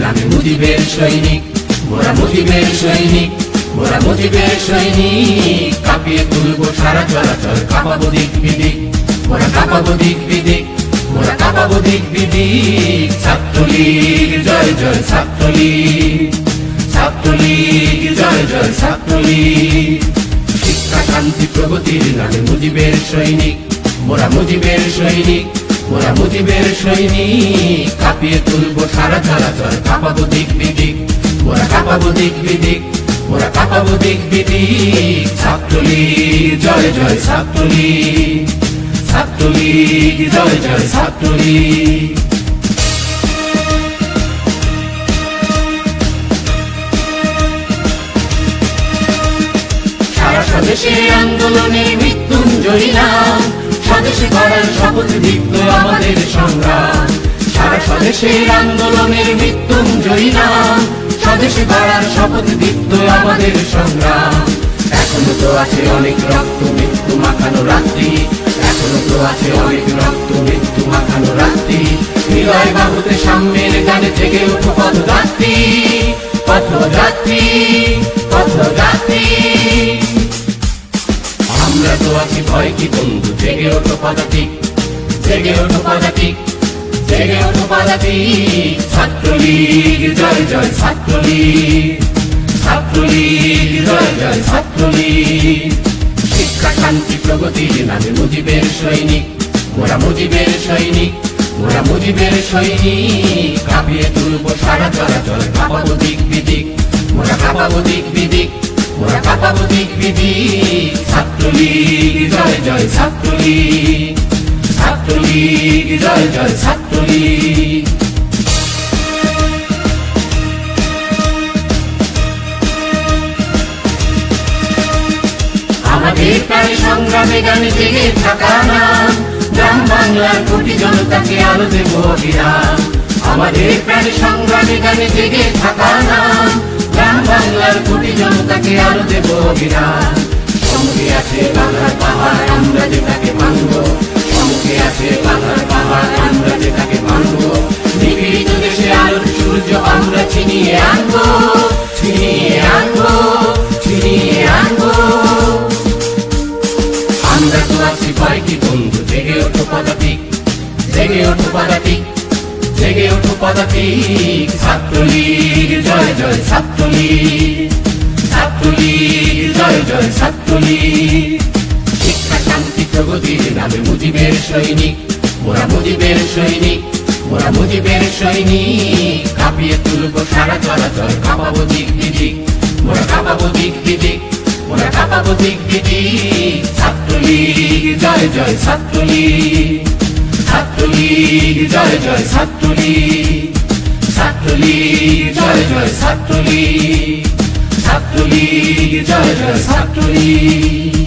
নামে মুজিবের সৈনিক, মোরা মুজিবের সৈনিক, মোরা মুজিবের সৈনিক। কাঁপিয়ে তুলবো সারা চরাচর, কাঁপাবো দিক বিদিক, মোরা কাঁপাবো দিক বিদিক, মোরা কাঁপাবো দিক বিদিক। ছাত্রলীগ জয় জয় ছাত্রলীগ, ছাত্রলীগ জয় জয় ছাত্রলীগ। শিক্ষা শান্তি প্রগতির নামে মুজিবের সৈনিক, মোরা মুজিবের সৈনিক, মোরা মুজিবের সৈনিক। কাঁপিয়ে তুলবো সারা চরাচর, কাঁপাবো দিক বিদিক, মোরা কাঁপাবো দিক বিদিক, মোরা কাঁপাবো দিক বিদিক। ছাত্রলীগ জয় জয় ছাত্রলীগ, ছাত্রলীগ জয় জয় ছাত্রলীগ। সারা স্বদেশে আন্দোলনে মৃত্যুঞ্জয়ী নাম, স্বদেশে গড়ার শপথ দীপ্ত আমাদের সংগ্রাম। সারা স্বদেশের আন্দোলনের মৃত্যুঞ্জয়ী নাম, স্বদেশে গড়ার শপথ দীপ্ত আমাদের সংগ্রাম। এখনো তো আছে অনেক রক্ত মৃত্যু মাখানো রাত্রি, এখনো তো আছে অনেক রক্ত মৃত্যু মাখানো রাত্রি। হৃদয় বাহুতে সাম্যের গানে জেগে ওঠো পথযাত্রী, পথযাত্রী, পথযাত্রী। আমরা তো আছি ভয় কি বন্ধু, জেগে ওঠো পদাতিক, জেগে ওঠো পদাতিক, জেগে ওঠো পদাতিক। ছাত্রলীগ জয় জয় ছাত্রলীগ, ছাত্রলীগ জয় জয় ছাত্রলীগ। শিক্ষা শান্তি প্রগতির নামে মুজিবের সৈনিক, মোরা মুজিবের সৈনিক, মোরা মুজিবের সৈনিক। কাঁপিয়ে তুলবো সারা চরাচর, কাঁপাবো দিক বিদিক, মোরা কাঁপাবো দিক বিদিক, মোরা কাঁপাবো দিক বিদিক। ছাত্রলীগ জয় জয় ছাত্রলীগ, ছাত্রলীগ জয় জয় ছাত্রলীগ। আমাদের প্রাণী সংগ্রামে গানে জেগে থাকা নাম, গ্রাম বাংলার কোটি জনতাকে আলো দেব অবিরাম। আমাদের প্রাণী সংগ্রামে গানে জেগে থাকা নাম, গ্রাম বাংলার কোটি জনতাকে আলো দেব অবিরাম। সম্মুখে আছে বাংলার পাহাড়, আমরা যে তাকে মানব, সম্মুখে আছে বাংলার পাহাড়, আমরা যে তাকে মানব। নিপীড়িত দেশে আলোর সূর্য আমরা ছিনিয়ে আনবো, ছিনিয়ে আনবো, ছিনিয়ে আনবো। আমরা তো আছি ভয় কি বন্ধু, জেগে ওঠো পদাতিক, জেগে ওঠো পদাতিক, জেগে ওঠো পদাতিক। ছাত্রলীগ জয় জয় ছাত্রলীগ, ছাত্রলীগ জয় জয় ছাত্রলীগ। শিক্ষা শান্তি প্রগতির নামে মুজিবের সৈনিক, মোরা মুজিবের সৈনিক, মোরা মুজিবের সৈনিক। কাঁপিয়ে তুলবো সারা চরাচর, কাঁপাবো দিক বিদিক, মোরা কাঁপাবো দিক বিদিক, মোরা কাঁপাবো দিক বিদিক। ছাত্রলীগ জয় জয় ছাত্রলীগ, ছাত্রলীগ জয় জয় ছাত্রলীগ, ছাত্রলীগ জয় জয় ছাত্রলীগ, ছাত্রলীগ জয় জয় ছাত্রলীগ।